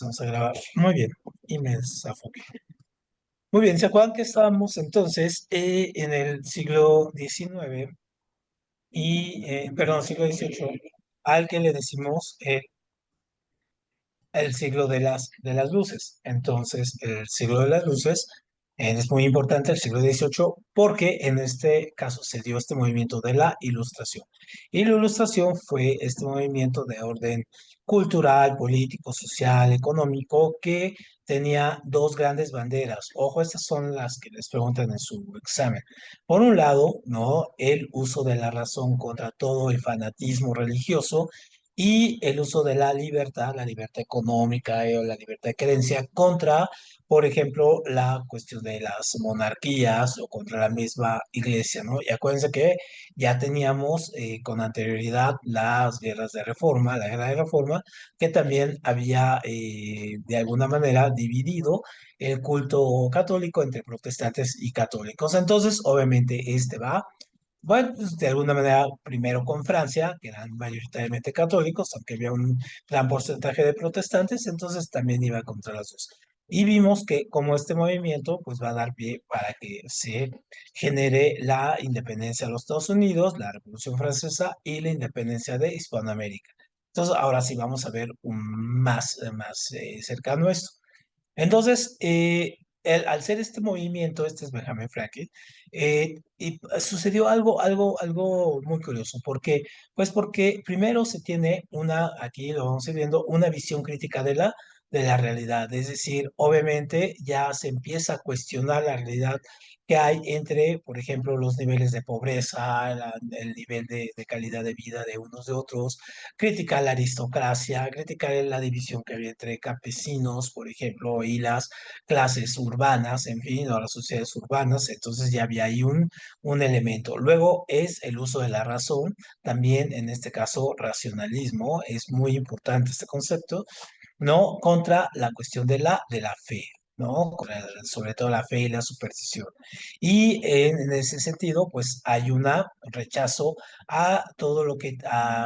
Vamos a grabar. Muy bien. Y me desafoqué. Muy bien, ¿se acuerdan que estábamos entonces en el siglo XIX perdón, siglo XVIII, al que le decimos el siglo de las luces? Entonces, el siglo de las luces es muy importante, el siglo XVIII, porque en este caso se dio este movimiento de la Ilustración. Y la Ilustración fue este movimiento de orden cultural, político, social, económico, que tenía dos grandes banderas. Ojo, estas son las que les preguntan en su examen. Por un lado, ¿no? El uso de la razón contra todo el fanatismo religioso y el uso de la libertad económica o la libertad de creencia contra, por ejemplo, la cuestión de las monarquías o contra la misma iglesia, ¿no? Y acuérdense que ya teníamos con anterioridad las guerras de reforma, la guerra de reforma, que también había de alguna manera dividido el culto católico entre protestantes y católicos. Entonces, obviamente, este va. Bueno, pues de alguna manera, primero con Francia, que eran mayoritariamente católicos, aunque había un gran porcentaje de protestantes, entonces también iba contra los dos. Y vimos que como este movimiento, pues va a dar pie para que se genere la independencia de los Estados Unidos, la Revolución Francesa y la independencia de Hispanoamérica. Entonces, ahora sí vamos a ver un más cercano esto. Entonces, al ser este movimiento, este es Benjamin Franklin, sucedió algo muy curioso. ¿Por qué? Pues porque primero se tiene aquí lo vamos a ir viendo, una visión crítica de la realidad. Es decir, obviamente ya se empieza a cuestionar la realidad que hay entre, por ejemplo, los niveles de pobreza, el nivel de calidad de vida de unos de otros, criticar la aristocracia, criticar la división que había entre campesinos, por ejemplo, y las clases urbanas, en fin, o las sociedades urbanas. Entonces ya había ahí un elemento. Luego es el uso de la razón, también en este caso racionalismo, es muy importante este concepto, ¿no? Contra la cuestión de la fe. ¿No? Sobre todo la fe y la superstición. Y en ese sentido, pues hay un rechazo a todo lo que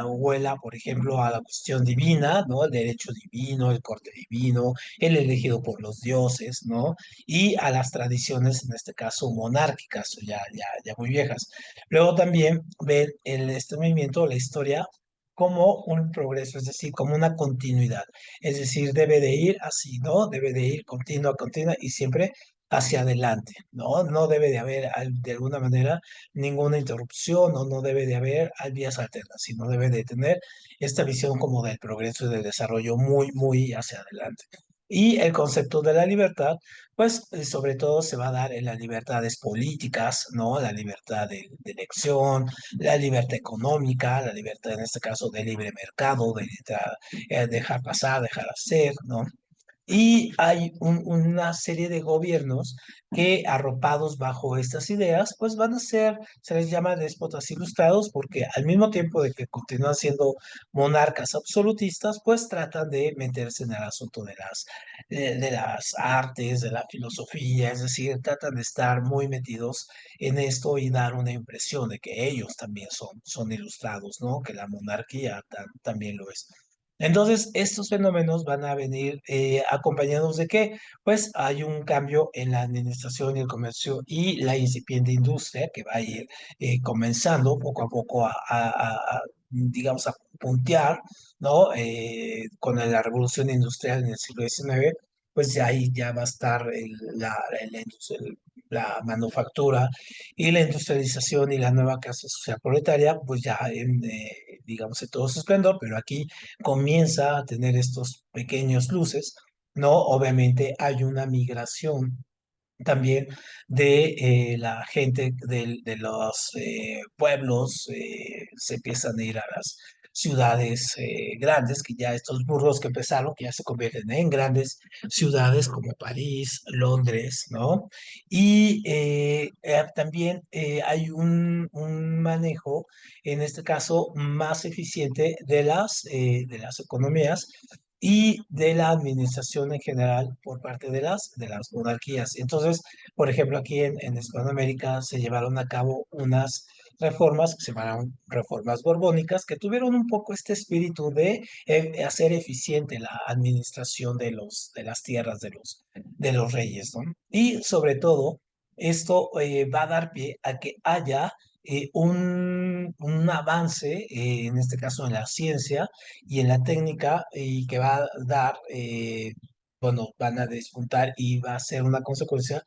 huela, por ejemplo, a la cuestión divina, ¿no? El derecho divino, el corte divino, el elegido por los dioses, ¿no? Y a las tradiciones, en este caso, monárquicas, ya muy viejas. Luego también ver este movimiento, la historia, como un progreso, es decir, como una continuidad. Es decir, debe de ir así, ¿no? Debe de ir continua, continua y siempre hacia adelante, ¿no? No debe de haber de alguna manera ninguna interrupción o no debe de haber vías alternas, sino debe de tener esta visión como del progreso y del desarrollo muy, muy hacia adelante. Y el concepto de la libertad, pues sobre todo se va a dar en las libertades políticas, ¿no? La libertad de elección, la libertad económica, la libertad en este caso de libre mercado, dejar pasar, dejar hacer, ¿no? Y hay una serie de gobiernos que, arropados bajo estas ideas, pues van a ser, se les llama déspotas ilustrados, porque al mismo tiempo de que continúan siendo monarcas absolutistas, pues tratan de meterse en el asunto de las artes, de la filosofía, es decir, tratan de estar muy metidos en esto y dar una impresión de que ellos también son ilustrados, ¿no? Que la monarquía también lo es. Entonces, estos fenómenos van a venir acompañados de que, pues, hay un cambio en la administración y el comercio y la incipiente industria que va a ir comenzando poco a poco digamos, a puntear, ¿no? Con la revolución industrial en el siglo XIX, pues ya ahí ya va a estar la manufactura y la industrialización y la nueva clase social proletaria, pues ya digamos, en todo su esplendor, pero aquí comienza a tener estos pequeños luces, ¿no? Obviamente hay una migración también de la gente de los pueblos, se empiezan a ir a las ciudades grandes, que ya estos burros que empezaron, que ya se convierten en grandes ciudades como París, Londres, ¿no? Y también hay un manejo, en este caso, más eficiente de las economías y de la administración en general por parte de las monarquías. Entonces, por ejemplo, aquí en Hispanoamérica se llevaron a cabo unas reformas que se llamaron reformas borbónicas, que tuvieron un poco este espíritu de hacer eficiente la administración de las tierras de los reyes, ¿no? Y sobre todo, esto va a dar pie a que haya un avance, en este caso en la ciencia y en la técnica, y que va a dar, bueno, van a despuntar y va a ser una consecuencia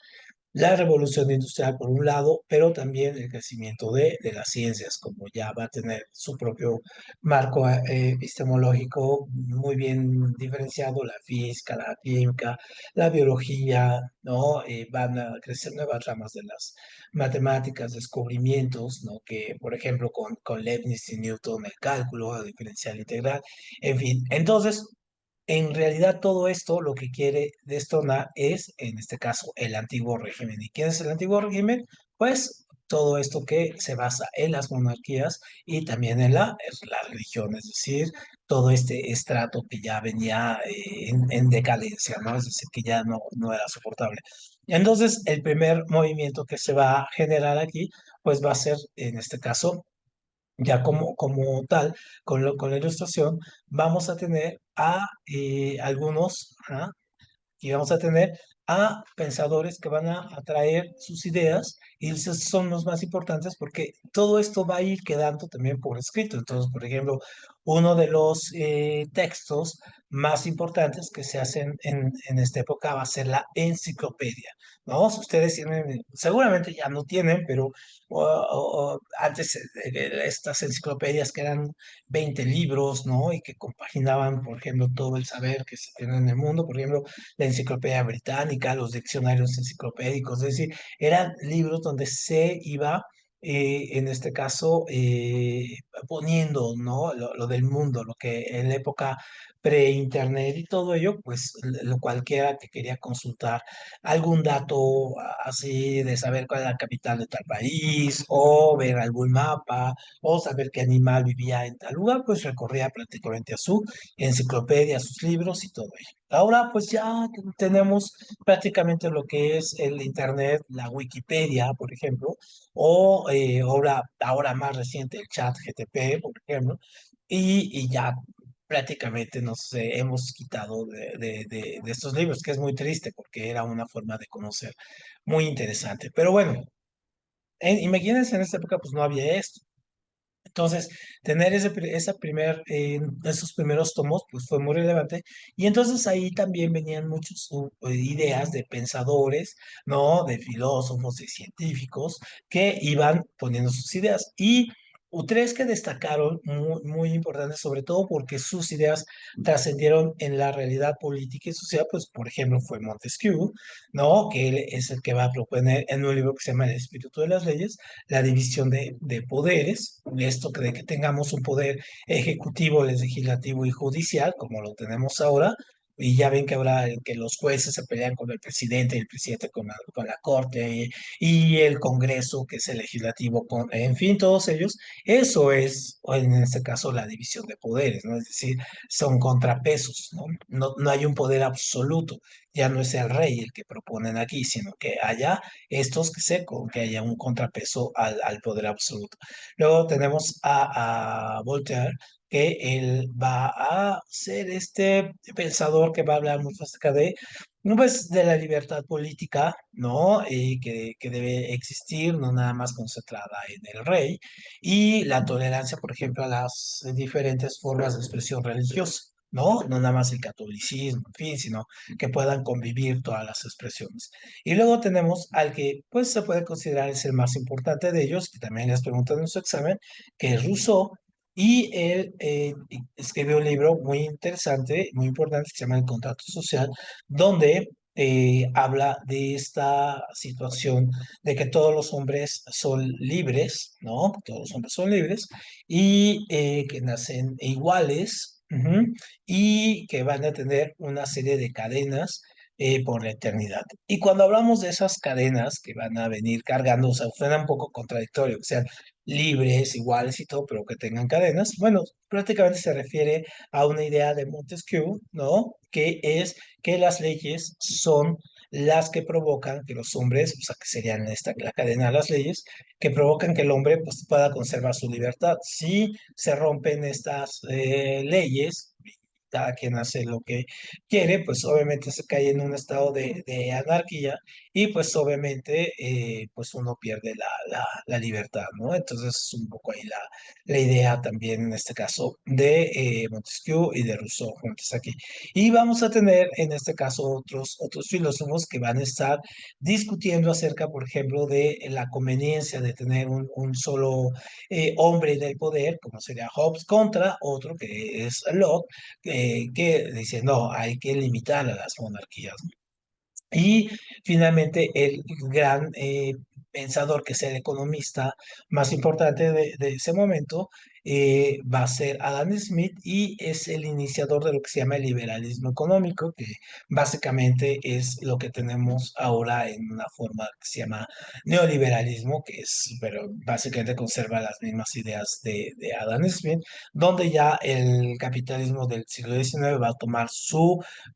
la revolución industrial por un lado, pero también el crecimiento de las ciencias, como ya va a tener su propio marco epistemológico muy bien diferenciado, la física, la química, la biología, ¿no? Van a crecer nuevas ramas de las matemáticas, descubrimientos, ¿no? Que, por ejemplo, con Leibniz y Newton, el cálculo diferencial integral, en fin. Entonces, en realidad todo esto lo que quiere destronar es, en este caso, el antiguo régimen. ¿Y quién es el antiguo régimen? Pues todo esto que se basa en las monarquías y también en la religión, es decir, todo este estrato que ya venía en decadencia, ¿no? Es decir, que ya no era soportable. Entonces, el primer movimiento que se va a generar aquí, pues va a ser, en este caso, ya como tal, con la ilustración, vamos a tener a algunos, ¿ah? Y vamos a tener a pensadores que van a atraer sus ideas y esos son los más importantes porque todo esto va a ir quedando también por escrito. Entonces, por ejemplo, uno de los textos más importantes que se hacen en esta época va a ser la enciclopedia, ¿no? Si ustedes tienen, seguramente ya no tienen, pero antes estas enciclopedias que eran 20 libros, ¿no? Y que compaginaban, por ejemplo, todo el saber que se tiene en el mundo, por ejemplo, la enciclopedia británica, los diccionarios enciclopédicos, es decir, eran libros donde se iba, en este caso, poniendo, ¿no? Lo del mundo, lo que en la época pre-internet y todo ello, pues lo cualquiera que quería consultar algún dato así de saber cuál es la capital de tal país, o ver algún mapa, o saber qué animal vivía en tal lugar, pues recorría prácticamente a su enciclopedia, sus libros y todo ello. Ahora pues ya tenemos prácticamente lo que es el Internet, la Wikipedia, por ejemplo, o ahora más reciente el chat GTP, por ejemplo, y ya prácticamente nos hemos quitado de estos libros, que es muy triste porque era una forma de conocer muy interesante. Pero bueno, imagínense en esta época pues no había esto. Entonces, tener esos primeros tomos, pues fue muy relevante. Y entonces ahí también venían muchas ideas de pensadores, ¿no? De filósofos, de científicos, que iban poniendo sus ideas. Y tres que destacaron muy importantes, sobre todo porque sus ideas trascendieron en la realidad política y social, pues por ejemplo fue Montesquieu, ¿no? Que él es el que va a proponer en un libro que se llama El espíritu de las leyes la división de poderes, esto de que tengamos un poder ejecutivo, legislativo y judicial, como lo tenemos ahora, y ya ven que ahora que los jueces se pelean con el presidente y el presidente con la corte y el Congreso, que es el legislativo, en fin, todos ellos, eso es, o en este caso, la división de poderes, ¿no? Es decir, son contrapesos, ¿no? No hay un poder absoluto, ya no es el rey el que proponen aquí, sino que haya estos que haya un contrapeso al poder absoluto. Luego tenemos a Voltaire, que él va a ser este pensador que va a hablar mucho acerca de, pues, de la libertad política, ¿no? Que debe existir, no nada más concentrada en el rey, y la tolerancia, por ejemplo, a las diferentes formas de expresión religiosa. ¿No? No nada más el catolicismo, en fin, sino que puedan convivir todas las expresiones. Y luego tenemos al que pues se puede considerar es el más importante de ellos, que también les preguntan en su examen, que es Rousseau, y él escribió un libro muy interesante, muy importante, que se llama El Contrato Social, donde habla de esta situación de que todos los hombres son libres, ¿no? Todos los hombres son libres y que nacen iguales. Ujú, y que van a tener una serie de cadenas por la eternidad. Y cuando hablamos de esas cadenas que van a venir cargando, o sea, suena un poco contradictorio, que sean libres, iguales y todo, pero que tengan cadenas, bueno, prácticamente se refiere a una idea de Montesquieu, ¿no? Que es que las leyes son las que provocan que los hombres, o sea, que serían la cadena de las leyes, que provocan que el hombre pues, pueda conservar su libertad. Si se rompen estas leyes, cada quien hace lo que quiere, pues obviamente se cae en un estado de anarquía y pues obviamente pues uno pierde la libertad, ¿no? Entonces es un poco ahí la idea también en este caso de Montesquieu y de Rousseau juntos aquí. Y vamos a tener en este caso otros filósofos que van a estar discutiendo acerca, por ejemplo, de la conveniencia de tener un solo hombre en el poder, como sería Hobbes, contra otro que es Locke, que dice, no, hay que limitar a las monarquías. Y finalmente el gran pensador, que es el economista más importante de ese momento, va a ser Adam Smith y es el iniciador de lo que se llama el liberalismo económico, que básicamente es lo que tenemos ahora en una forma que se llama neoliberalismo, que es, pero básicamente conserva las mismas ideas de Adam Smith, donde ya el capitalismo del siglo XIX va a tomar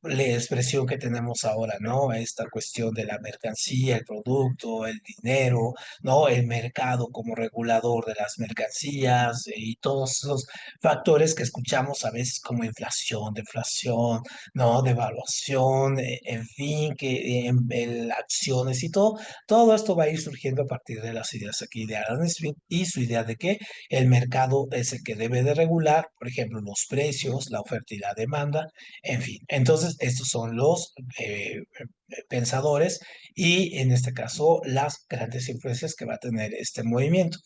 la expresión que tenemos ahora, ¿no? Esta cuestión de la mercancía, el producto, el dinero, ¿no? El mercado como regulador de las mercancías y todos esos factores que escuchamos a veces como inflación, deflación, ¿no? Devaluación, en fin, que acciones y todo esto va a ir surgiendo a partir de las ideas aquí de Adam Smith y su idea de que el mercado es el que debe de regular, por ejemplo, los precios, la oferta y la demanda, en fin, entonces estos son los pensadores y en este caso las grandes influencias que va a tener este movimiento.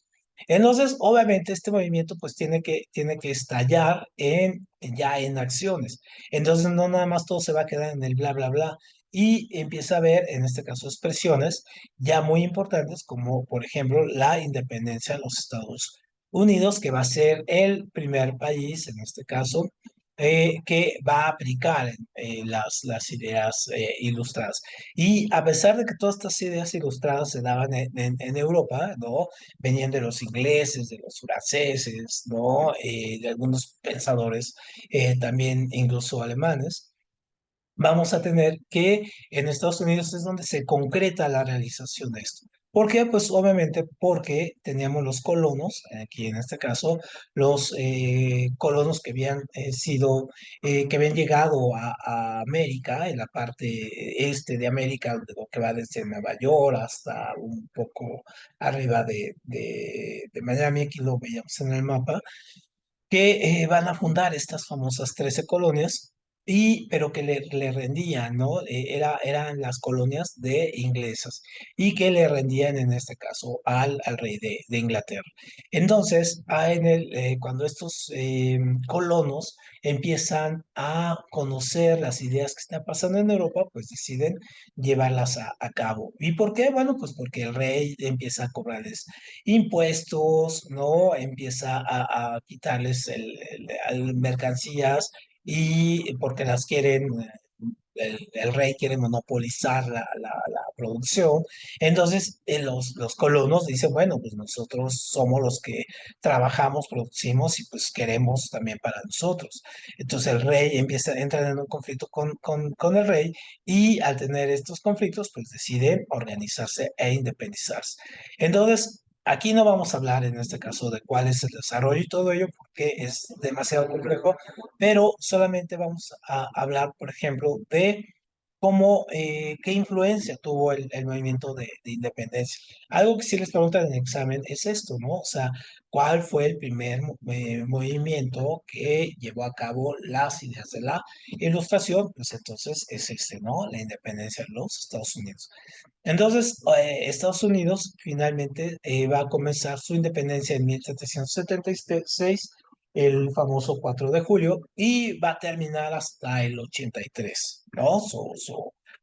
Entonces, obviamente, este movimiento pues tiene que estallar ya en acciones. Entonces, no nada más todo se va a quedar en el bla, bla, bla. Y empieza a haber, en este caso, expresiones ya muy importantes, como por ejemplo la independencia de los Estados Unidos, que va a ser el primer país, en este caso, que va a aplicar las ideas ilustradas. Y a pesar de que todas estas ideas ilustradas se daban en Europa, ¿no? Venían de los ingleses, de los franceses, ¿no? De algunos pensadores también incluso alemanes, vamos a tener que en Estados Unidos es donde se concreta la realización de esto. ¿Por qué? Pues obviamente porque teníamos los colonos, aquí en este caso, los colonos que habían que habían llegado a América, en la parte este de América, lo que va desde Nueva York hasta un poco arriba de Miami, aquí lo veíamos en el mapa, que van a fundar estas famosas 13 colonias, pero que le rendían, ¿no? Eran las colonias de inglesas y que le rendían en este caso al rey de Inglaterra. Entonces, cuando estos colonos empiezan a conocer las ideas que están pasando en Europa, pues deciden llevarlas a cabo. ¿Y por qué? Bueno, pues porque el rey empieza a cobrarles impuestos, ¿no? Empieza a quitarles mercancías y porque las quieren, el rey quiere monopolizar la producción. Entonces, los colonos dicen, bueno, pues nosotros somos los que trabajamos, producimos y pues queremos también para nosotros. Entonces el rey entra en un conflicto con el rey y al tener estos conflictos, pues deciden organizarse e independizarse. Entonces, aquí no vamos a hablar en este caso de cuál es el desarrollo y todo ello porque es demasiado complejo, pero solamente vamos a hablar, por ejemplo, de qué influencia tuvo el movimiento de independencia. Algo que sí les preguntan en el examen es esto, ¿no? O sea, ¿cuál fue el primer movimiento que llevó a cabo las ideas de la Ilustración? Pues entonces es este, ¿no? La independencia de los Estados Unidos. Entonces, Estados Unidos finalmente va a comenzar su independencia en 1776, el famoso 4 de julio, y va a terminar hasta el 83, ¿no?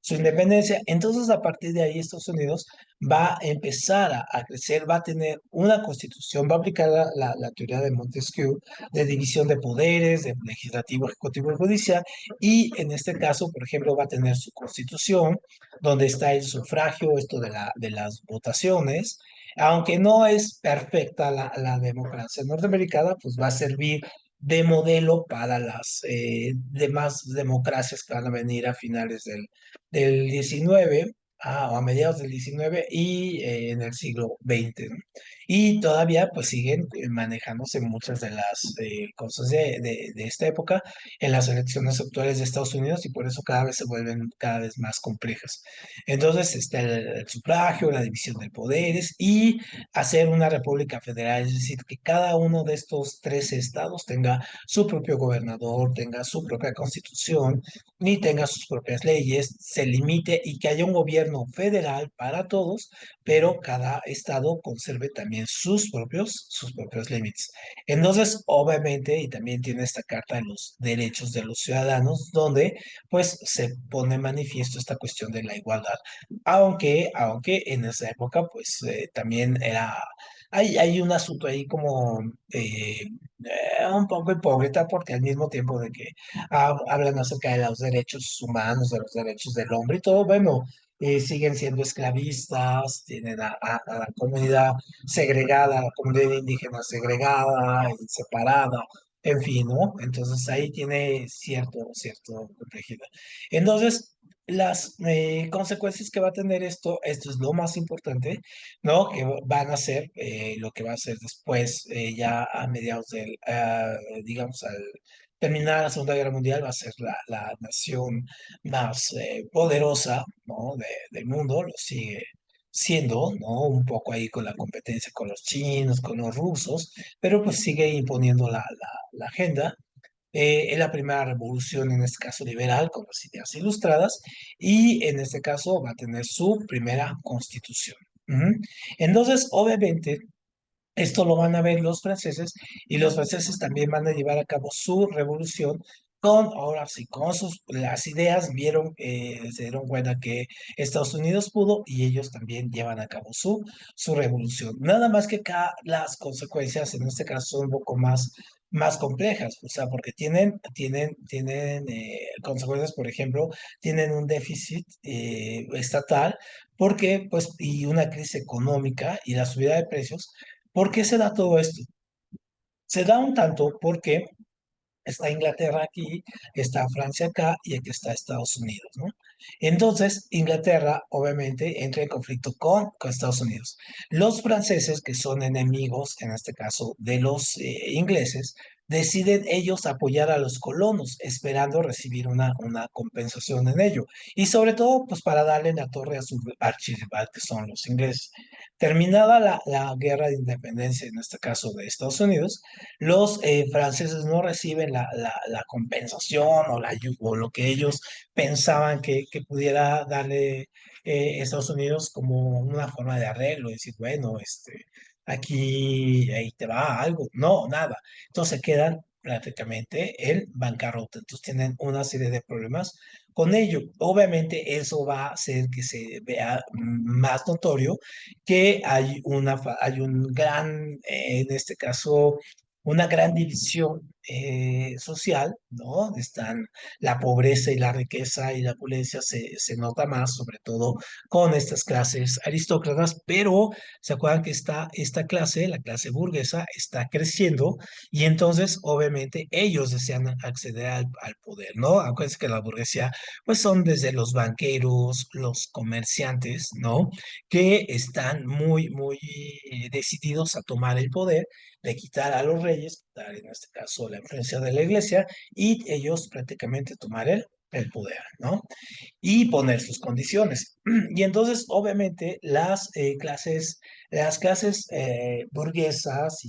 Su independencia. Entonces, a partir de ahí, Estados Unidos va a empezar a crecer, va a tener una constitución, va a aplicar la teoría de Montesquieu de división de poderes, de legislativo, ejecutivo y judicial, y en este caso, por ejemplo, va a tener su constitución donde está el sufragio, esto de las votaciones. Aunque no es perfecta la democracia norteamericana, pues va a servir de modelo para las demás democracias que van a venir a finales del 19, o a mediados del 19 y en el siglo XX, ¿no? Y todavía pues siguen manejándose muchas de las cosas de esta época en las elecciones actuales de Estados Unidos y por eso cada vez se vuelven cada vez más complejas. Entonces está el sufragio, la división de poderes y hacer una república federal, es decir, que cada uno de estos 13 estados tenga su propio gobernador, tenga su propia constitución y tenga sus propias leyes, se limite y que haya un gobierno federal para todos, pero cada estado conserve también sus propios límites. Entonces, obviamente, y también tiene esta Carta de los Derechos de los Ciudadanos, donde pues se pone manifiesto esta cuestión de la igualdad, aunque en esa época pues también hay un asunto ahí como un poco hipócrita porque al mismo tiempo de que hablan acerca de los derechos humanos, de los derechos del hombre y todo, bueno, siguen siendo esclavistas, tienen a la comunidad segregada, a la comunidad indígena segregada y separada, en fin, ¿no? Entonces ahí tiene cierto complejidad. Entonces, las consecuencias que va a tener esto es lo más importante, ¿no? Que van a ser lo que va a ser después, ya a mediados digamos, al terminar la Segunda Guerra Mundial, va a ser la nación más poderosa, ¿no? Del mundo, lo sigue siendo, ¿no? Un poco ahí con la competencia con los chinos, con los rusos, pero pues sigue imponiendo la agenda. Es la primera revolución, en este caso liberal, con las ideas ilustradas, y en este caso va a tener su primera constitución. Ujú. Entonces, obviamente, esto lo van a ver los franceses y los franceses también van a llevar a cabo su revolución ahora sí, con las ideas, se dieron cuenta que Estados Unidos pudo y ellos también llevan a cabo su revolución. Nada más que acá las consecuencias en este caso son un poco más complejas, o sea, porque tienen consecuencias, por ejemplo, tienen un déficit estatal, porque, pues, y una crisis económica y la subida de precios. ¿Por qué se da todo esto? Se da un tanto porque está Inglaterra aquí, está Francia acá y aquí está Estados Unidos, ¿no? Entonces, Inglaterra obviamente entra en conflicto con Estados Unidos. Los franceses, que son enemigos, en este caso, de los ingleses, deciden ellos apoyar a los colonos, esperando recibir una compensación en ello. Y sobre todo, pues para darle la torre a su archirrival, que son los ingleses. Terminada la guerra de independencia, en este caso de Estados Unidos, los franceses no reciben la compensación o lo que ellos pensaban que pudiera darle Estados Unidos como una forma de arreglo, decir, bueno, aquí ahí te va algo. No, nada. Entonces quedan prácticamente en bancarrota. Entonces tienen una serie de problemas con ello. Obviamente eso va a hacer que se vea más notorio que hay un gran, en este caso, una gran división social, ¿no? Están la pobreza y la riqueza y la opulencia se nota más, sobre todo con estas clases aristócratas, pero se acuerdan que esta clase, la clase burguesa, está creciendo y entonces obviamente ellos desean acceder al poder, ¿no? Acuérdense que la burguesía pues son desde los banqueros, los comerciantes, ¿no? Que están muy decididos a tomar el poder, de quitar a los reyes, quitar en este caso la influencia de la iglesia, y ellos prácticamente tomar el poder, ¿no? Y poner sus condiciones. Y entonces, obviamente, las clases burguesas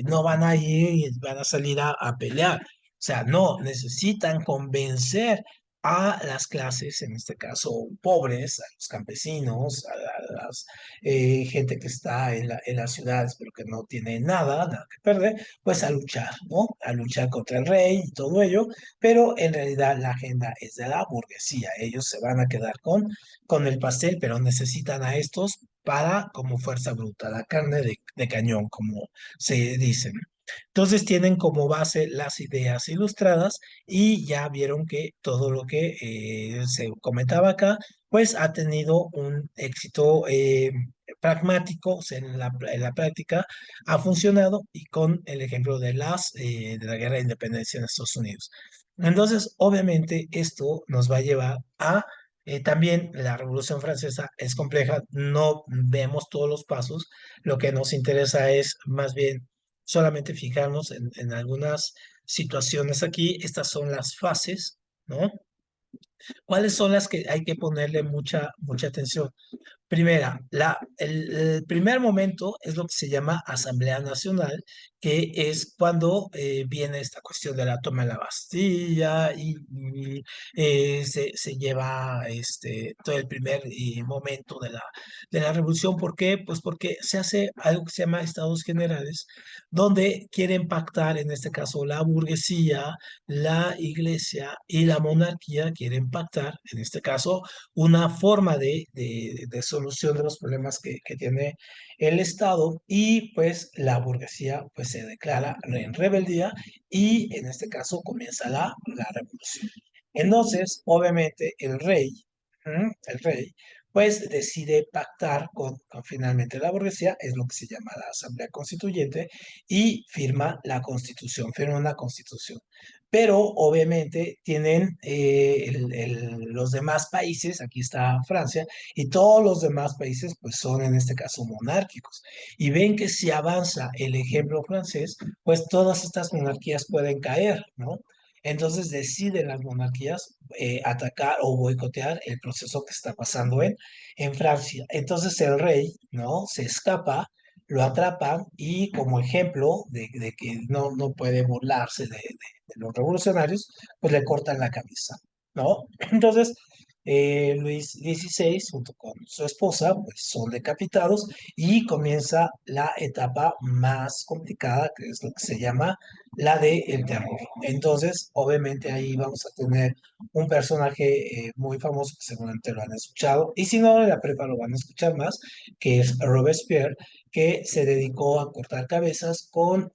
no van a ir y van a salir a pelear. O sea, no, necesitan convencer a las clases, en este caso pobres, a los campesinos, a las gente que está en las ciudades, pero que no tiene nada que perder, pues a luchar, ¿no? A luchar contra el rey y todo ello, pero en realidad la agenda es de la burguesía. Ellos se van a quedar con el pastel, pero necesitan a estos para como fuerza bruta, la carne de cañón, como se dice. Entonces tienen como base las ideas ilustradas y ya vieron que todo lo que se comentaba acá, pues ha tenido un éxito pragmático, o sea, en la práctica ha funcionado y con el ejemplo de de la guerra de independencia en Estados Unidos. Entonces, obviamente, esto nos va a llevar a también la Revolución Francesa es compleja, no vemos todos los pasos, lo que nos interesa es más bien solamente fijarnos en algunas situaciones aquí. Estas son las fases, ¿no? ¿Cuáles son las que hay que ponerle mucha atención? Primera, el primer momento es lo que se llama Asamblea Nacional, que es cuando viene esta cuestión de la toma de la Bastilla y se lleva todo el primer momento de la revolución. ¿Por qué? Pues porque se hace algo que se llama Estados Generales, donde quieren pactar, en este caso la burguesía, la iglesia y la monarquía quieren pactar, en este caso, una forma de solución de los problemas que tiene el Estado y pues la burguesía pues se declara en rebeldía y en este caso comienza la revolución. Entonces, obviamente, el rey, pues decide pactar con finalmente la burguesía, es lo que se llama la Asamblea Constituyente, y firma la Constitución, firma una Constitución. Pero obviamente tienen los demás países, aquí está Francia, y todos los demás países pues son en este caso monárquicos. Y ven que si avanza el ejemplo francés, pues todas estas monarquías pueden caer, ¿no? Entonces deciden las monarquías atacar o boicotear el proceso que está pasando en Francia. Entonces el rey, ¿no? Se escapa, lo atrapan y como ejemplo de que no puede burlarse de los revolucionarios, pues le cortan la cabeza, ¿no? Entonces, Luis XVI, junto con su esposa, pues son decapitados y comienza la etapa más complicada, que es lo que se llama la de el terror. Entonces, obviamente ahí vamos a tener un personaje muy famoso que seguramente lo han escuchado, y si no, en la prepa lo van a escuchar más, que es Robespierre, que se dedicó a cortar cabezas con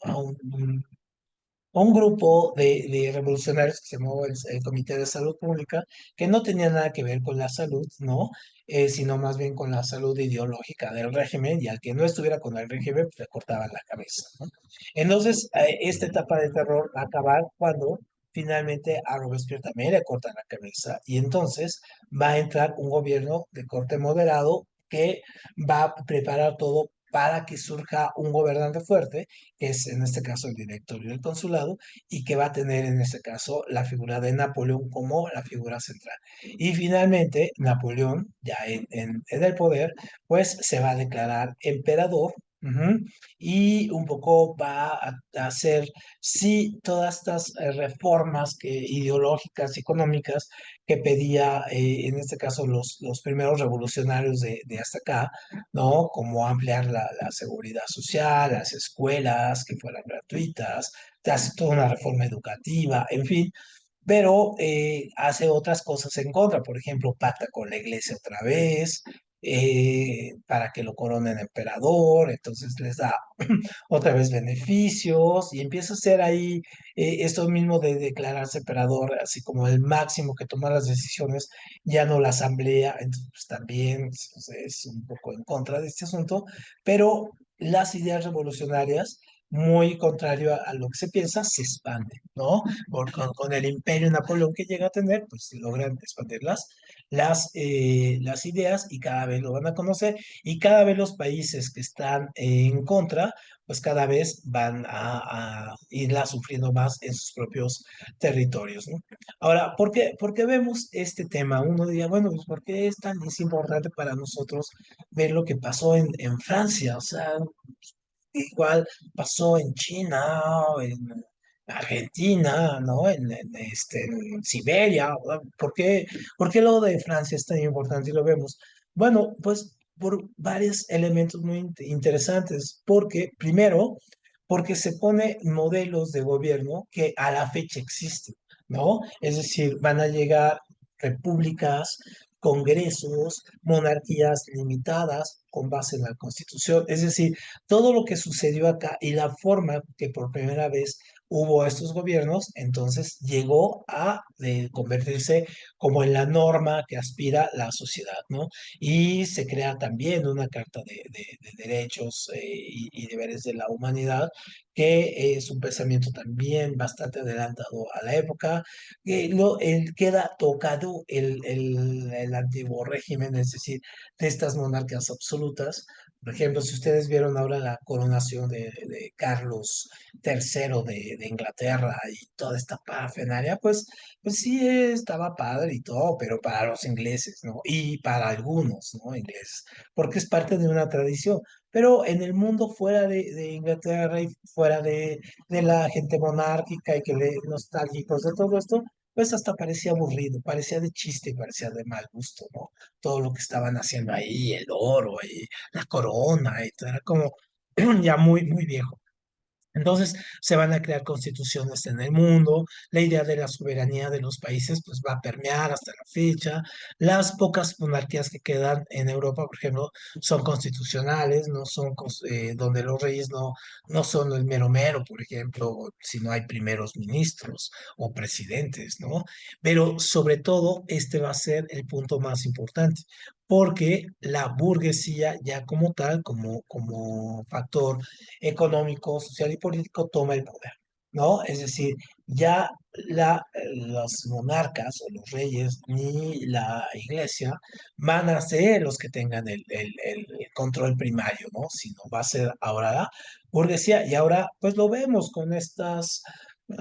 un grupo de revolucionarios que se llamó el Comité de Salud Pública, que no tenía nada que ver con la salud, ¿no? Sino más bien con la salud ideológica del régimen, y al que no estuviera con el régimen, pues le cortaban la cabeza, ¿no? Entonces, esta etapa de terror va a acabar cuando finalmente a Robespierre también le cortan la cabeza, y entonces va a entrar un gobierno de corte moderado que va a preparar todo para que surja un gobernante fuerte, que es en este caso el directorio del consulado, y que va a tener en este caso la figura de Napoleón como la figura central. Y finalmente, Napoleón, ya en el poder, pues se va a declarar emperador. Ujú, y un poco va a hacer, sí, todas estas reformas ideológicas, económicas, que pedía, en este caso, los primeros revolucionarios de hasta acá, ¿no? Como ampliar la seguridad social, las escuelas que fueran gratuitas, te hace toda una reforma educativa, en fin, pero hace otras cosas en contra. Por ejemplo, pacta con la iglesia otra vez para que lo coronen emperador, entonces les da otra vez beneficios y empieza a ser ahí esto mismo de declararse emperador, así como el máximo que toma las decisiones, ya no la asamblea, entonces pues, también es un poco en contra de este asunto, pero las ideas revolucionarias, muy contrario a lo que se piensa, se expanden, ¿no? Con el imperio Napoleón que llega a tener, pues se logran expandir las ideas y cada vez lo van a conocer y cada vez los países que están en contra, pues cada vez van a irla sufriendo más en sus propios territorios, ¿no? Ahora, por qué vemos este tema? Uno diría, bueno, pues ¿por qué es importante para nosotros ver lo que pasó en Francia? O sea, igual pasó en China, o en Argentina, ¿no? En Siberia. ¿No? Por qué lo de Francia es tan importante y lo vemos? Bueno, pues por varios elementos muy interesantes. Porque, primero, porque se pone modelos de gobierno que a la fecha existen, ¿no? Es decir, van a llegar repúblicas, congresos, monarquías limitadas con base en la Constitución. Es decir, todo lo que sucedió acá y la forma que por primera vez hubo estos gobiernos, entonces llegó a convertirse como en la norma que aspira la sociedad, ¿no? Y se crea también una carta de derechos y deberes de la humanidad, que es un pensamiento también bastante adelantado a la época. Queda tocado el antiguo régimen, es decir, de estas monarquías absolutas. Por ejemplo, si ustedes vieron ahora la coronación de Carlos III de Inglaterra y toda esta parafernalia, pues sí estaba padre y todo, pero para los ingleses, ¿no? Y para algunos, ¿no? Ingleses, porque es parte de una tradición. Pero en el mundo fuera de Inglaterra y fuera de la gente monárquica y que le nostálgicos de todo esto, pues hasta parecía aburrido, parecía de chiste, parecía de mal gusto, ¿no? Todo lo que estaban haciendo ahí, el oro y la corona, y todo era como ya muy viejo. Entonces se van a crear constituciones en el mundo, la idea de la soberanía de los países pues va a permear hasta la fecha. Las pocas monarquías que quedan en Europa, por ejemplo, son constitucionales, no son donde los reyes no son el mero mero, por ejemplo, si no hay primeros ministros o presidentes, ¿no? Pero sobre todo este va a ser el punto más importante, porque la burguesía ya como tal, como factor económico, social y político toma el poder, ¿no? Es decir, ya los monarcas o los reyes ni la iglesia van a ser los que tengan el control primario, ¿no? Sino va a ser ahora la burguesía y ahora pues lo vemos con estas,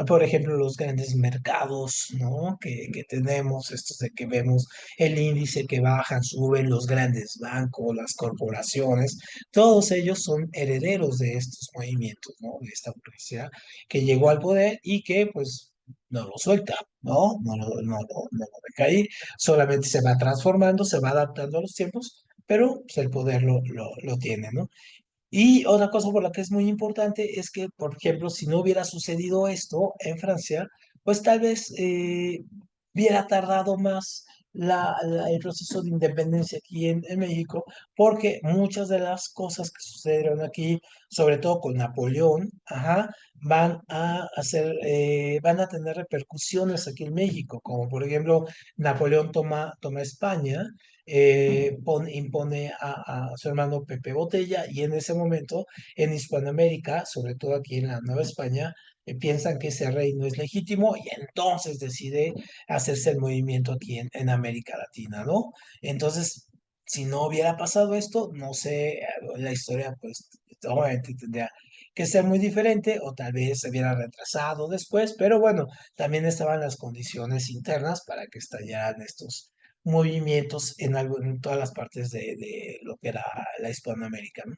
por ejemplo, los grandes mercados, ¿no? Que tenemos, estos de que vemos el índice que bajan, suben los grandes bancos, las corporaciones, todos ellos son herederos de estos movimientos, ¿no? De esta burguesía que llegó al poder y que pues no lo suelta, ¿no? No lo deja ahí, solamente se va transformando, se va adaptando a los tiempos, pero pues, el poder lo tiene, ¿no? Y otra cosa por la que es muy importante es que, por ejemplo, si no hubiera sucedido esto en Francia, pues tal vez hubiera tardado más el proceso de independencia aquí en México, porque muchas de las cosas que sucedieron aquí, sobre todo con Napoleón, ajá, van a tener repercusiones aquí en México, como por ejemplo, Napoleón toma España, impone a su hermano Pepe Botella y en ese momento en Hispanoamérica, sobre todo aquí en la Nueva España, piensan que ese rey no es legítimo y entonces decide hacerse el movimiento aquí en América Latina, ¿no? Entonces, si no hubiera pasado esto, no sé, la historia pues obviamente tendría que ser muy diferente o tal vez se hubiera retrasado después, pero bueno, también estaban las condiciones internas para que estallaran estos movimientos en todas las partes de lo que era la Hispanoamérica, ¿no?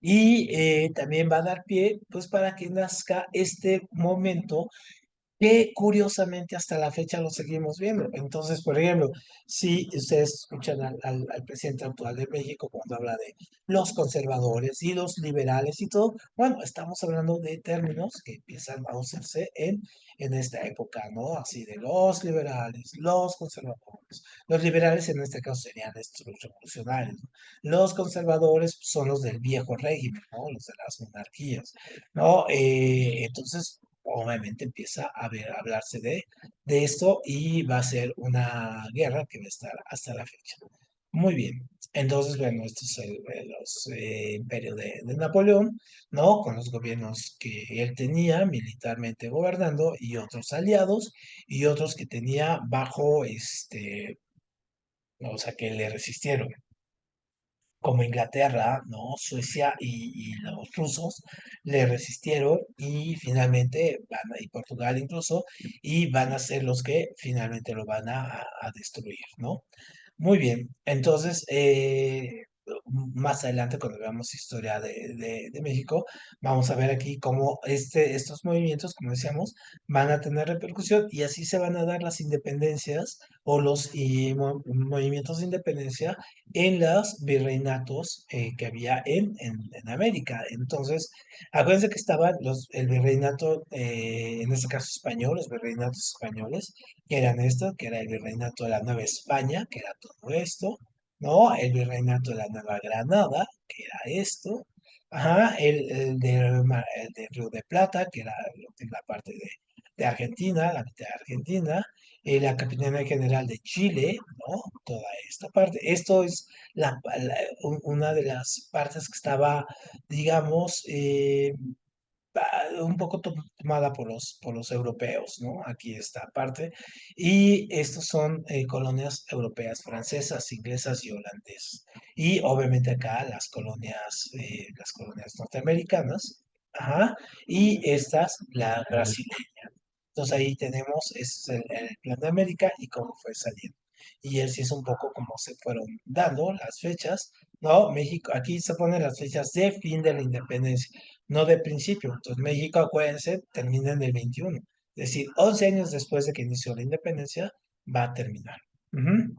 Y también va a dar pie, pues, para que nazca este momento que curiosamente hasta la fecha lo seguimos viendo. Entonces, por ejemplo, si ustedes escuchan al presidente actual de México cuando habla de los conservadores y los liberales y todo, bueno, estamos hablando de términos que empiezan a usarse en esta época, ¿no? Así de los liberales, los conservadores. Los liberales en este caso serían estos los revolucionarios, ¿no? Los conservadores son los del viejo régimen, ¿no? Los de las monarquías, ¿no? Entonces, obviamente empieza a hablarse de esto y va a ser una guerra que va a estar hasta la fecha. Muy bien. Entonces, bueno, esto es los imperio de Napoleón, ¿no? Con los gobiernos que él tenía militarmente gobernando y otros aliados y otros que tenía bajo, o sea, que le resistieron como Inglaterra, ¿no? Suecia y los rusos le resistieron y finalmente y Portugal incluso, y van a ser los que finalmente lo van a destruir, ¿no? Muy bien, entonces, más adelante cuando veamos historia de México, vamos a ver aquí cómo estos movimientos, como decíamos, van a tener repercusión y así se van a dar las independencias o los movimientos de independencia en los virreinatos que había en América. Entonces, acuérdense que estaban el virreinato, en este caso español, los virreinatos españoles, que eran estos, que era el virreinato de la Nueva España, que era todo esto, ¿no? El virreinato de la Nueva Granada, que era esto, Ajá, el de Río de Plata, que era lo que es la parte de Argentina, la mitad de Argentina, la Capitanía General de Chile, ¿no? Toda esta parte. Esto es una de las partes que estaba, digamos, un poco tomada por los europeos, ¿no? Aquí esta parte. Y estos son colonias europeas, francesas, inglesas y holandesas. Y obviamente acá las colonias norteamericanas, ajá, y estas, la brasileña. Entonces ahí tenemos, ese es el plan de América y cómo fue saliendo. Y así es un poco como se fueron dando las fechas, ¿no? México, aquí se ponen las fechas de fin de la independencia, no de principio. Entonces México, acuérdense, termina en el 21. Es decir, 11 años después de que inició la independencia, va a terminar. Ujú.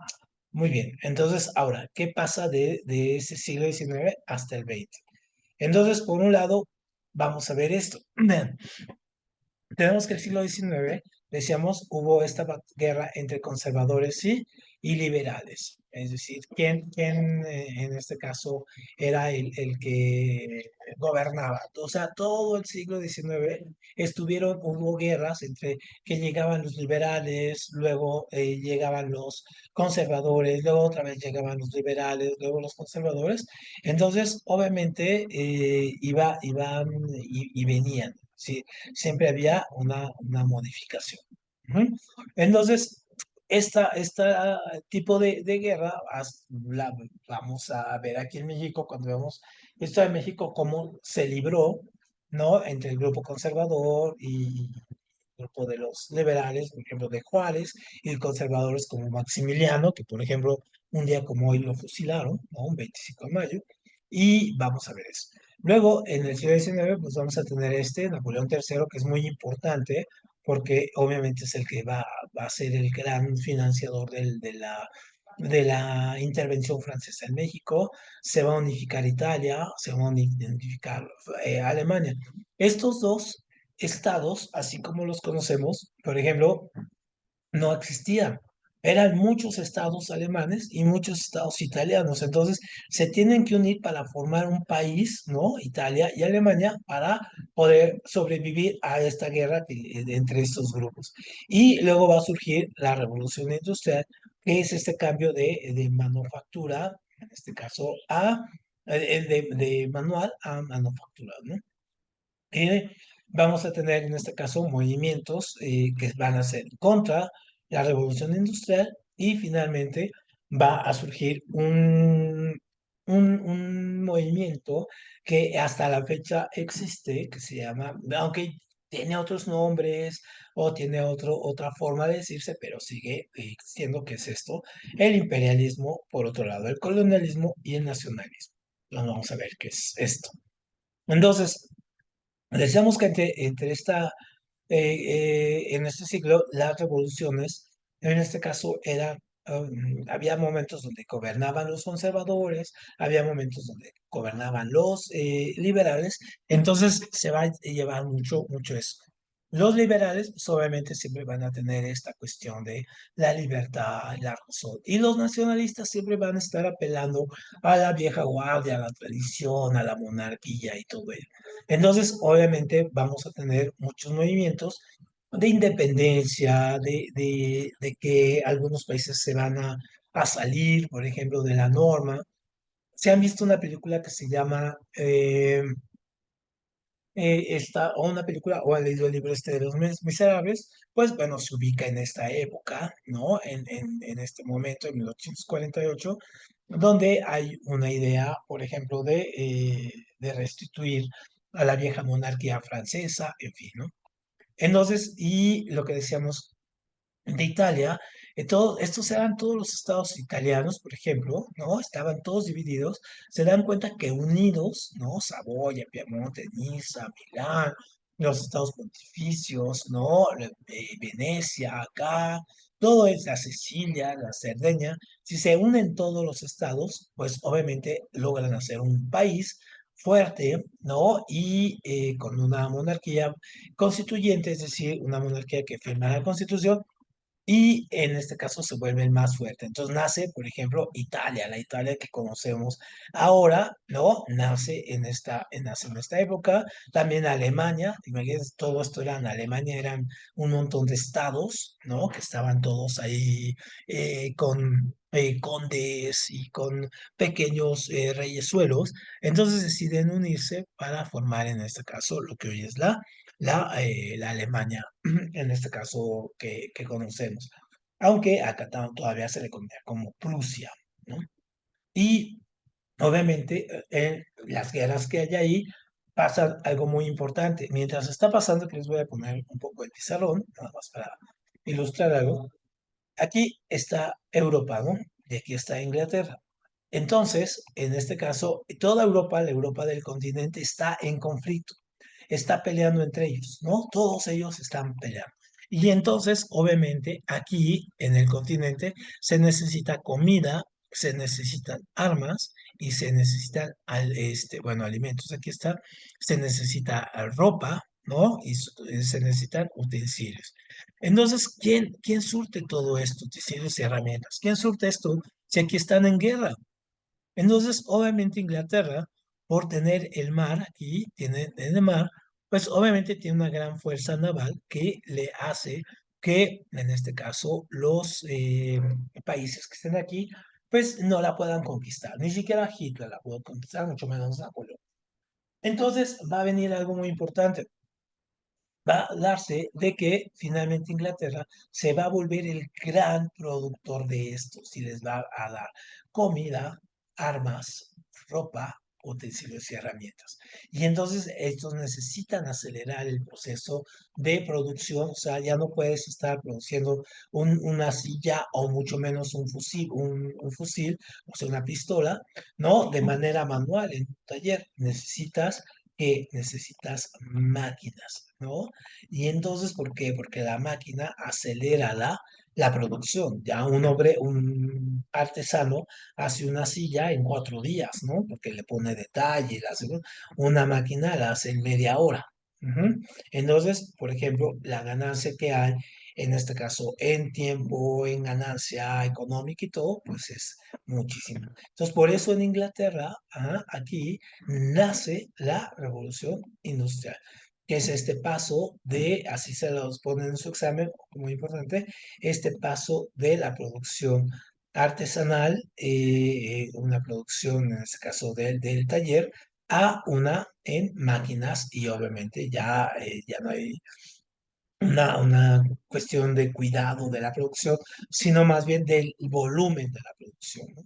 Muy bien. Entonces, ahora, ¿qué pasa de ese siglo XIX hasta el 20? Entonces, por un lado, vamos a ver esto. Tenemos que el siglo XIX, decíamos, hubo esta guerra entre conservadores y liberales. Es decir, quién en este caso era el que gobernaba? O sea, todo el siglo XIX hubo guerras entre que llegaban los liberales, luego llegaban los conservadores, luego otra vez llegaban los liberales, luego los conservadores. Entonces, obviamente, iban y venían. ¿Sí? Siempre había una modificación. Ujú. Entonces, esta tipo de guerra la vamos a ver aquí en México, cuando vemos esto de México, cómo se libró, ¿no? Entre el grupo conservador y el grupo de los liberales, por ejemplo, de Juárez, y conservadores como Maximiliano, que por ejemplo, un día como hoy lo fusilaron, ¿no? Un 25 de mayo, y vamos a ver eso. Luego, en el siglo XIX, pues vamos a tener Napoleón III, que es muy importante, porque obviamente es el que va a ser el gran financiador de la intervención francesa en México. Se va a unificar Italia, se va a unificar Alemania. Estos dos estados, así como los conocemos, por ejemplo, no existían. Eran muchos estados alemanes y muchos estados italianos. Entonces, se tienen que unir para formar un país, ¿no? Italia y Alemania, para poder sobrevivir a esta guerra entre estos grupos. Y luego va a surgir la revolución industrial, que es este cambio de manufactura, en este caso, de manual a manufactura, ¿no? Y vamos a tener en este caso movimientos que van a ser contra la revolución industrial, y finalmente va a surgir un movimiento que hasta la fecha existe, que se llama, aunque tiene otros nombres o tiene otra forma de decirse, pero sigue existiendo, que es esto: el imperialismo, por otro lado, el colonialismo y el nacionalismo. Entonces, vamos a ver qué es esto. Entonces, decíamos que en este siglo, las revoluciones, en este caso, había momentos donde gobernaban los conservadores, había momentos donde gobernaban los liberales. Entonces se va a llevar mucho eso. Los liberales, pues, obviamente, siempre van a tener esta cuestión de la libertad, la razón. Y los nacionalistas siempre van a estar apelando a la vieja guardia, a la tradición, a la monarquía y todo ello. Entonces, obviamente, vamos a tener muchos movimientos de independencia, de que algunos países se van a salir, por ejemplo, de la norma. Se han visto una película que se llama, o una película, o han leído el libro de los Miserables, pues bueno, se ubica en esta época, ¿no? En este momento, en 1848, donde hay una idea, por ejemplo, de restituir a la vieja monarquía francesa, en fin, ¿no? Entonces, y lo que decíamos de Italia, estos eran todos los estados italianos, por ejemplo, ¿no? Estaban todos divididos. Se dan cuenta que unidos, ¿no? Saboya, Piamonte, Niza, Milán, los estados pontificios, ¿no? Venecia, acá, todo es la Sicilia, la Cerdeña. Si se unen todos los estados, pues obviamente logran hacer un país fuerte, ¿no? Y con una monarquía constituyente, es decir, una monarquía que firma la Constitución, y en este caso se vuelve el más fuerte. Entonces nace, por ejemplo, Italia, la Italia que conocemos ahora, ¿no? Nace en esta época. También Alemania, imagínense, todo esto era en Alemania, eran un montón de estados, ¿no? Que estaban todos ahí con condes y con pequeños reyesuelos. Entonces deciden unirse para formar en este caso lo que hoy es la Alemania, en este caso que conocemos. Aunque acá todavía se le conocía como Prusia, ¿no? Y obviamente en las guerras que hay ahí pasa algo muy importante. Mientras está pasando, que les voy a poner un poco de pizarrón, nada más para ilustrar algo. Aquí está Europa, ¿no? Y aquí está Inglaterra. Entonces, en este caso, toda Europa, la Europa del continente, está en conflicto, está peleando entre ellos, ¿no? Todos ellos están peleando. Y entonces, obviamente, aquí en el continente se necesita comida, se necesitan armas y se necesitan, bueno, alimentos, aquí está, se necesita ropa, ¿no? Y se necesitan utensilios. Entonces, ¿quién surte todo esto, utensilios y herramientas? ¿Quién surte esto si aquí están en guerra? Entonces, obviamente Inglaterra, por tener el mar aquí, tiene en el mar, pues obviamente tiene una gran fuerza naval que le hace que, en este caso, los países que estén aquí, pues no la puedan conquistar. Ni siquiera Hitler la pudo conquistar, mucho menos Napoleón. Entonces, va a venir algo muy importante, va a darse de que finalmente Inglaterra se va a volver el gran productor de estos y les va a dar comida, armas, ropa, utensilios y herramientas. Y entonces estos necesitan acelerar el proceso de producción, o sea, ya no puedes estar produciendo una silla o mucho menos un fusil, o sea, una pistola, ¿no? De manera manual en un taller. Necesitas máquinas, ¿no? Y entonces, ¿por qué? Porque la máquina acelera la producción. Ya un artesano hace una silla en 4 días, ¿no? Porque le pone detalle, una máquina la hace en media hora. Ujú. Entonces, por ejemplo, la ganancia que hay, en este caso, en tiempo, en ganancia económica y todo, pues es muchísima. Entonces, por eso en Inglaterra, aquí nace la revolución industrial, que es este paso de, así se los ponen en su examen, muy importante, este paso de la producción artesanal, una producción, en este caso del taller, a una en máquinas y obviamente ya no hay una cuestión de cuidado de la producción, sino más bien del volumen de la producción, ¿no?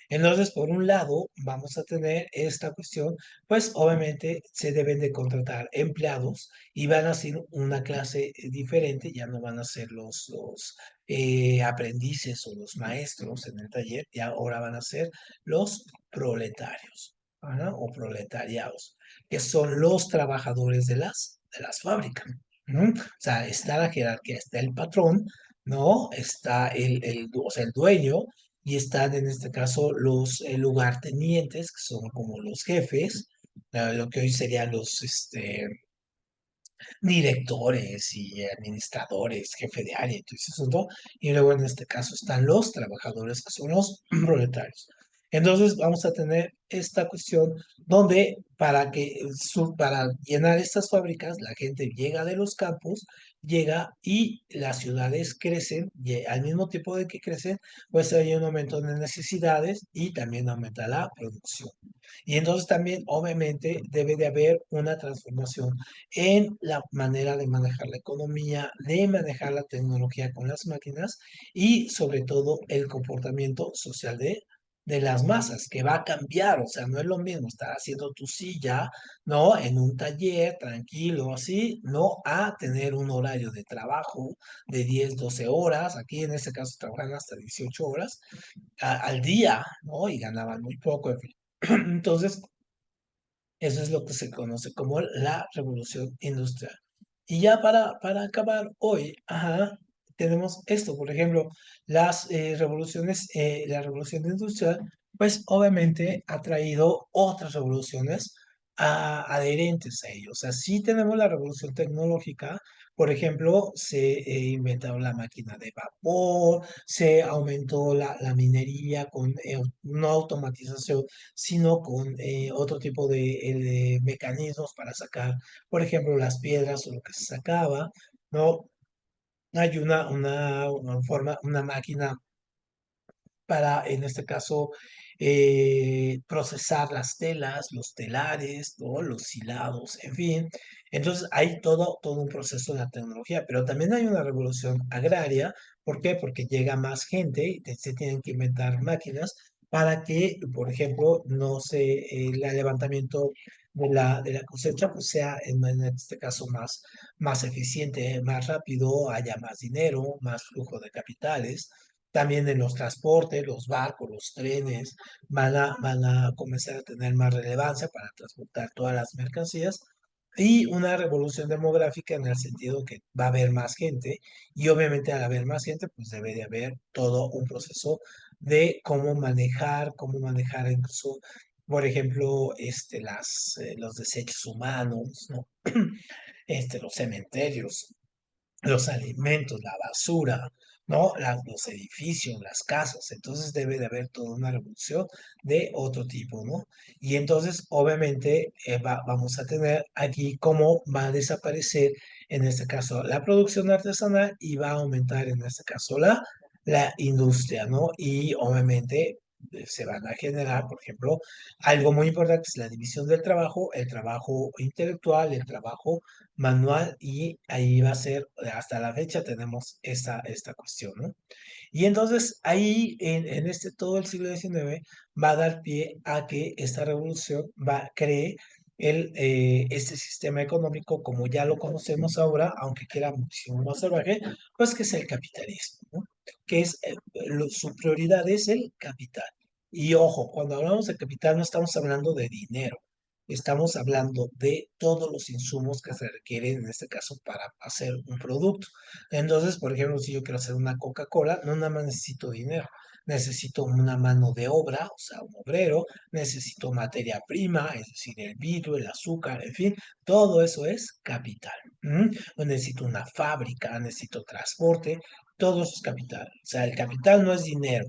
Entonces, por un lado, vamos a tener esta cuestión, pues obviamente se deben de contratar empleados y van a ser una clase diferente, ya no van a ser los aprendices o los maestros en el taller, ya ahora van a ser los proletarios, ¿verdad? O proletariados, que son los trabajadores de las fábricas, ¿no? O sea, está la jerarquía, está el patrón, ¿no? Está o sea, el dueño y están en este caso los lugartenientes, que son como los jefes, lo que hoy serían los directores y administradores, jefe de área y todo ese asunto, y luego en este caso están los trabajadores, que son los proletarios. Entonces vamos a tener esta cuestión donde para llenar estas fábricas la gente llega de los campos, llega y las ciudades crecen y al mismo tiempo de que crecen, pues hay un aumento de necesidades y también aumenta la producción. Y entonces también obviamente debe de haber una transformación en la manera de manejar la economía, de manejar la tecnología con las máquinas y sobre todo el comportamiento social de las masas, que va a cambiar, o sea, no es lo mismo estar haciendo tu silla, ¿no? En un taller, tranquilo, así, no a tener un horario de trabajo de 10 12 horas, aquí en este caso trabajan hasta 18 horas al día, ¿no? Y ganaban muy poco, en fin. Entonces, eso es lo que se conoce como la revolución industrial. Y ya para acabar hoy, tenemos esto, por ejemplo, la revolución industrial, pues obviamente ha traído otras revoluciones, adherentes a ello. O sea, sí tenemos la revolución tecnológica. Por ejemplo, se inventaron la máquina de vapor, se aumentó la minería con no automatización, sino con otro tipo de mecanismos para sacar, por ejemplo, las piedras o lo que se sacaba, ¿no? Hay una forma, una máquina para, en este caso, procesar las telas, los telares, ¿no? Los hilados, en fin. Entonces hay todo un proceso de la tecnología, pero también hay una revolución agraria. ¿Por qué? Porque llega más gente y se tienen que inventar máquinas para que, por ejemplo, no se, el levantamiento de la cosecha pues sea en este caso más eficiente, más rápido, haya más dinero, más flujo de capitales. También en los transportes, los barcos, los trenes van a comenzar a tener más relevancia para transportar todas las mercancías y una revolución demográfica en el sentido que va a haber más gente y obviamente al haber más gente pues debe de haber todo un proceso de cómo manejar incluso, por ejemplo, los desechos humanos, ¿no? Los cementerios, los alimentos, la basura, ¿no? Los edificios, las casas. Entonces debe de haber toda una revolución de otro tipo, ¿no? Y entonces, obviamente, vamos a tener aquí cómo va a desaparecer, en este caso, la producción artesanal y va a aumentar, en este caso, la industria, ¿no? Y obviamente se van a generar, por ejemplo, algo muy importante es la división del trabajo, el trabajo intelectual, el trabajo manual y ahí va a ser, hasta la fecha tenemos esta cuestión, ¿no? Y entonces ahí en todo el siglo XIX va a dar pie a que esta revolución cree este sistema económico como ya lo conocemos ahora, aunque que era muchísimo más salvaje, pues que es el capitalismo, ¿no? Que es, su prioridad es el capital. Y ojo, cuando hablamos de capital no estamos hablando de dinero, estamos hablando de todos los insumos que se requieren en este caso para hacer un producto. Entonces, por ejemplo, si yo quiero hacer una Coca-Cola, no nada más necesito dinero, necesito una mano de obra, o sea, un obrero, necesito materia prima, es decir, el vidrio, el azúcar, en fin, todo eso es capital. ¿M? O necesito una fábrica, necesito transporte, todo eso es capital. O sea, el capital no es dinero,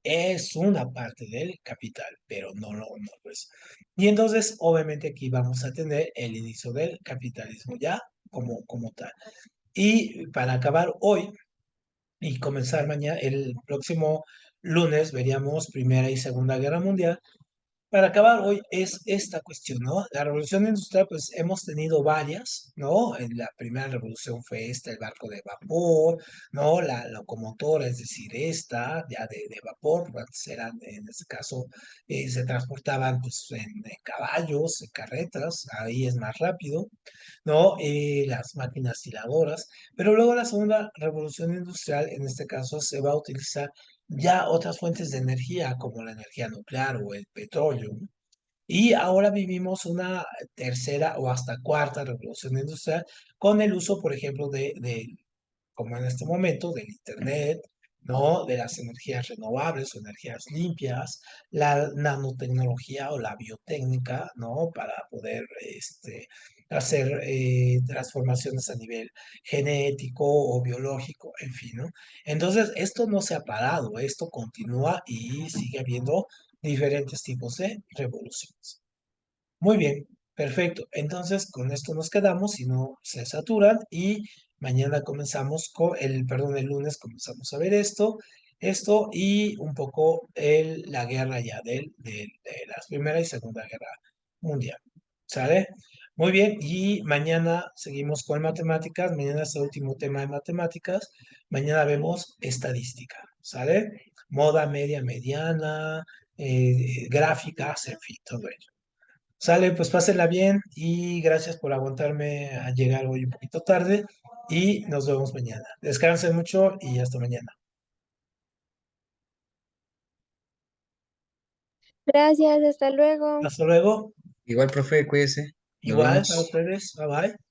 es una parte del capital, pero no pues. Y entonces, obviamente aquí vamos a tener el inicio del capitalismo ya como tal. Y para acabar hoy y comenzar mañana, el próximo lunes, veríamos Primera y Segunda Guerra Mundial. Para acabar hoy es esta cuestión, ¿no? La revolución industrial, pues hemos tenido varias, ¿no? En la primera revolución fue esta, el barco de vapor, ¿no? La locomotora, es decir, esta, ya de vapor, pues, antes eran, en este caso, se transportaban pues en caballos, en carretas, ahí es más rápido, ¿no? Las máquinas hiladoras, pero luego la segunda revolución industrial, en este caso, se va a utilizar ya otras fuentes de energía, como la energía nuclear o el petróleo, ¿no? Y ahora vivimos una tercera o hasta cuarta revolución industrial con el uso, por ejemplo, como en este momento, del Internet, ¿no? De las energías renovables o energías limpias, la nanotecnología o la biotécnica, ¿no? Para poder hacer transformaciones a nivel genético o biológico, en fin, ¿no? Entonces, esto no se ha parado, esto continúa y sigue habiendo diferentes tipos de revoluciones. Muy bien, perfecto. Entonces, con esto nos quedamos, si no se saturan y mañana comenzamos perdón, el lunes comenzamos a ver esto y un poco la guerra ya de la Primera y Segunda Guerra Mundial. ¿Sale? Muy bien, y mañana seguimos con matemáticas, mañana es el último tema de matemáticas, mañana vemos estadística, ¿sale? Moda media, mediana, gráficas, en fin, todo ello. Sale, pues pásenla bien y gracias por aguantarme a llegar hoy un poquito tarde y nos vemos mañana. Descansen mucho y hasta mañana. Gracias, hasta luego. Hasta luego. Igual, profe, cuídese. Nos Igual para vemos. ustedes. Bye bye.